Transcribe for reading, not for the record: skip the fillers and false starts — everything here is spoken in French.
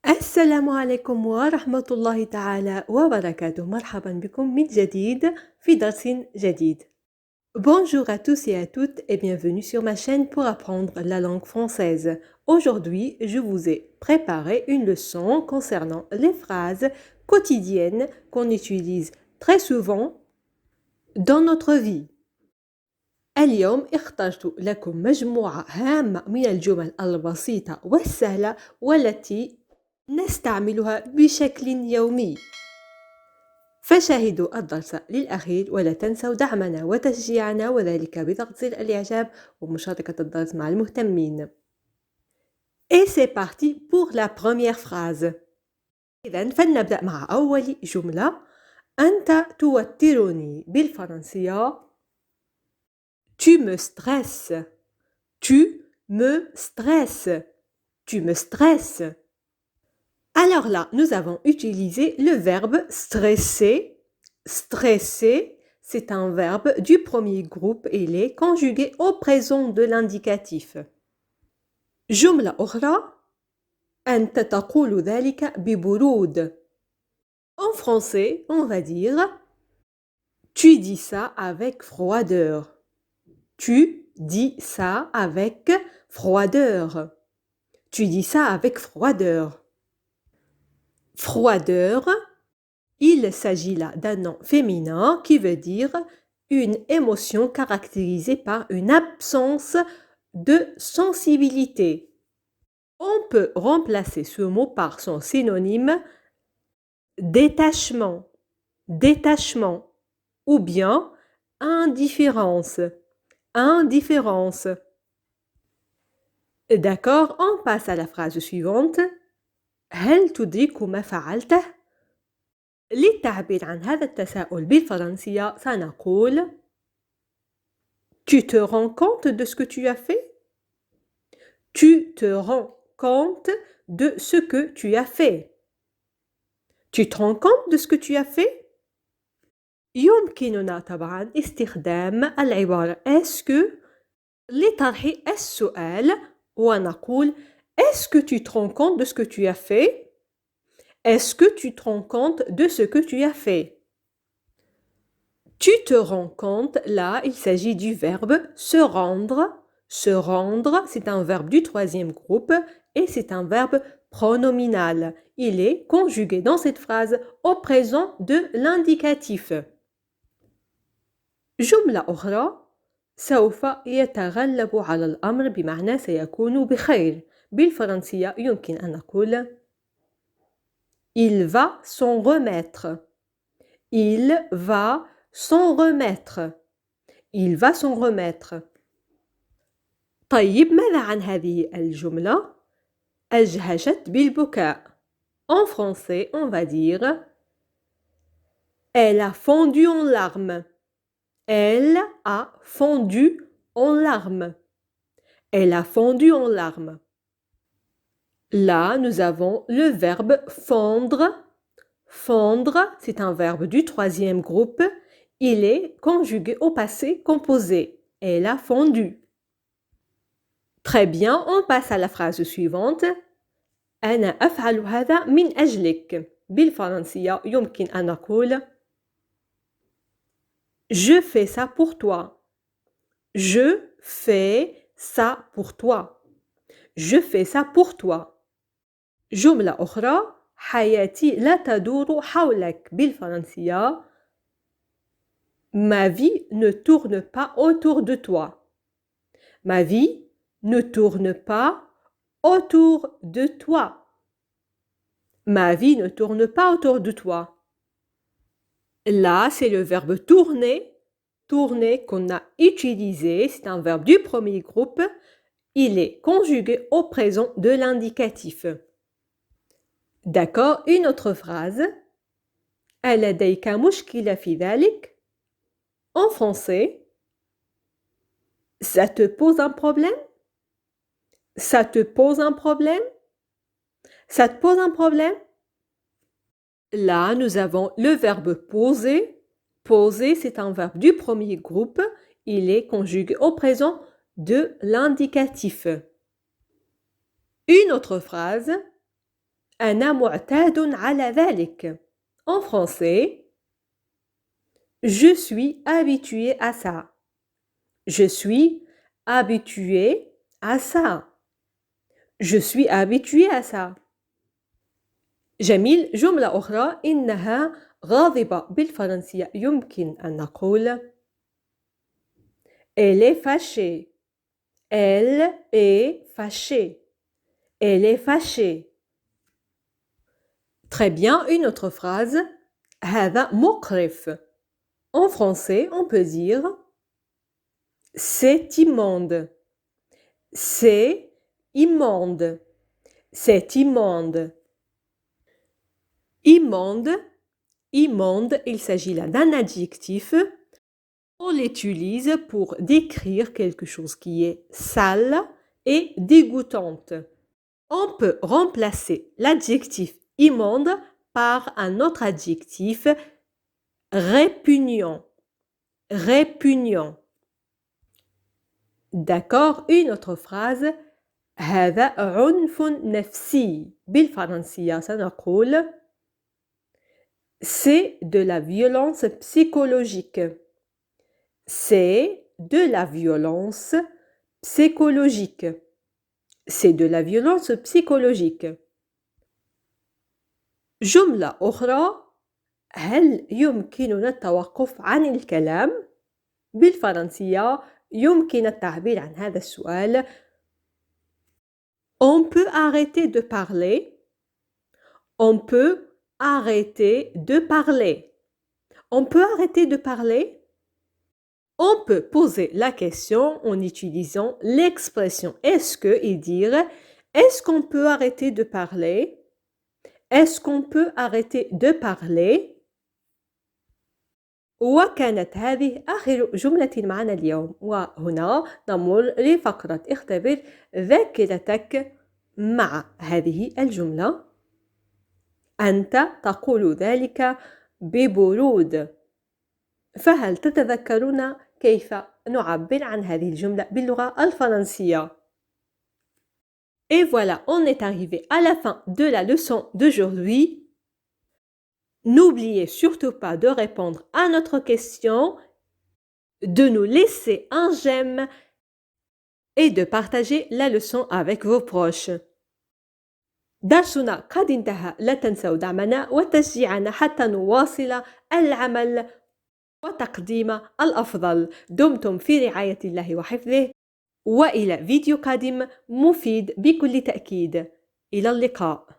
السلام عليكم ورحمة الله تعالى وبركاته. مرحبا بكم من جديد في درس جديد. Bonjour à tous et à toutes et bienvenue sur ma chaîne pour apprendre la langue française. Aujourd'hui, je vous ai préparé une leçon concernant les phrases quotidiennes qu'on utilise très souvent dans notre vie. اليوم اخترت لكم مجموعة هامة من الجمل البسيطة والسهلة والتي نستعملها بشكل يومي. فشاهدوا الدرس للأخير ولا تنسوا دعمنا وتشجيعنا وذلك بضغط زر الإعجاب ومشاركة الدرس مع المهتمين. Et c'est parti pour la première phrase. إذن فلنبدأ مع أول جملة. أنت توترني بالفرنسية. Tu me stresses. Tu me stresses. Tu me stresses. Alors là, nous avons utilisé le verbe stresser. Stresser, c'est un verbe du premier groupe et il est conjugué au présent de l'indicatif. جملة أخرى. أنت تقول ذلك ببرود. En français, on va dire tu dis ça avec froideur. Tu dis ça avec froideur. Tu dis ça avec froideur. Froideur, il s'agit là d'un nom féminin qui veut dire une émotion caractérisée par une absence de sensibilité. On peut remplacer ce mot par son synonyme détachement, détachement ou bien indifférence, indifférence. D'accord, on passe à la phrase suivante. هل تدرك ما فعلته؟ للتعبير عن هذا التساؤل بالفرنسية سنقول Tu te rends compte de ce que tu as fait? Tu te rends compte de ce que tu as fait. Tu te rends compte de ce que tu as fait? يمكننا طبعا استخدام العبارة est-ce que لطرح السؤال ونقول Est-ce que tu te rends compte de ce que tu as fait? Est-ce que tu te rends compte de ce que tu as fait? Tu te rends compte, là, il s'agit du verbe se rendre. Se rendre, c'est un verbe du troisième groupe et c'est un verbe pronominal. Il est conjugué dans cette phrase au présent de l'indicatif. جملة أخرى. سوف يتغلب على الأمر بمعنى سيكون بخير. بالفرنسية يمكن أن نقول Il va s'en remettre. Il va s'en remettre. Il va s'en remettre. طيب ماذا عن هذه الجملة؟ أجهشت بالبكاء. En français, on va dire Elle a fondu en larmes. Elle a fondu en larmes. Elle a fondu en larmes. Là, nous avons le verbe fondre. Fondre, c'est un verbe du troisième groupe. Il est conjugué au passé composé. Elle a fondu. Très bien, on passe à la phrase suivante. أنا أفعل هذا من أجلك. بالفرنسية يمكن أن نقول Je fais ça pour toi. Je fais ça pour toi. Je fais ça pour toi. جملة أخرى. حياتي لا تدور حولك. بالفرنسية Ma vie ne tourne pas autour de toi. Ma vie ne tourne pas autour de toi. Ma vie ne tourne pas autour de toi. Là, c'est le verbe tourner. Tourner qu'on a utilisé. C'est un verbe du premier groupe. Il est conjugué au présent de l'indicatif. D'accord, une autre phrase. ألديك مشكلة في ذلك? En français, ça te pose un problème? Ça te pose un problème? Ça te pose un problème? Là, nous avons le verbe poser. Poser, c'est un verbe du premier groupe. Il est conjugué au présent de l'indicatif. Une autre phrase. أنا معتاد على ذلك. En français, je suis habitué à ça. Je suis habitué à ça. Je suis habitué à ça. جميل. جملة أخرى إنها غاضبة بالفرنسية يمكن أن نقول Elle est fâchée. Elle est fâchée. Elle est fâchée. Très bien. Une autre phrase. هذا مقرف. En français, on peut dire c'est immonde. C'est immonde. C'est immonde. Immonde. Immonde, il s'agit là d'un adjectif. On l'utilise pour décrire quelque chose qui est sale et dégoûtante. On peut remplacer l'adjectif immonde par un autre adjectif répugnant. Répugnant. D'accord, une autre phrase. هذا عنف نفسي. بالفرنسية سنقول c'est de la violence psychologique. C'est de la violence psychologique. C'est de la violence psychologique. جملة أخرى. هل يمكننا التوقف عن الكلام؟ بالفرنسية يمكن التعبير عن هذا السؤال On peut arrêter de parler. On peut arrêter de parler. On peut arrêter de parler. On peut poser la question en utilisant l'expression est-ce que et dire est-ce qu'on peut arrêter de parler? Est-ce qu'on peut arrêter de parler? وكانت هذه آخر جملة معنا اليوم وهنا نمر لفقرة اختبر ذاكرتك مع هذه الجملة أنت تقول ذلك ببرود فهل تتذكرون كيف نعبر عن هذه الجملة باللغة الفرنسية؟ Et voilà, on est arrivé à la fin de la leçon d'aujourd'hui. N'oubliez surtout pas de répondre à notre question, de nous laisser un j'aime et de partager la leçon avec vos proches. درسنا قد انتهى. لا تنسوا دعمنا وتشجيعنا حتى نواصل العمل وتقديم الأفضل. دمتم في رعاية الله وحفظه وإلى فيديو قادم مفيد بكل تأكيد. إلى اللقاء.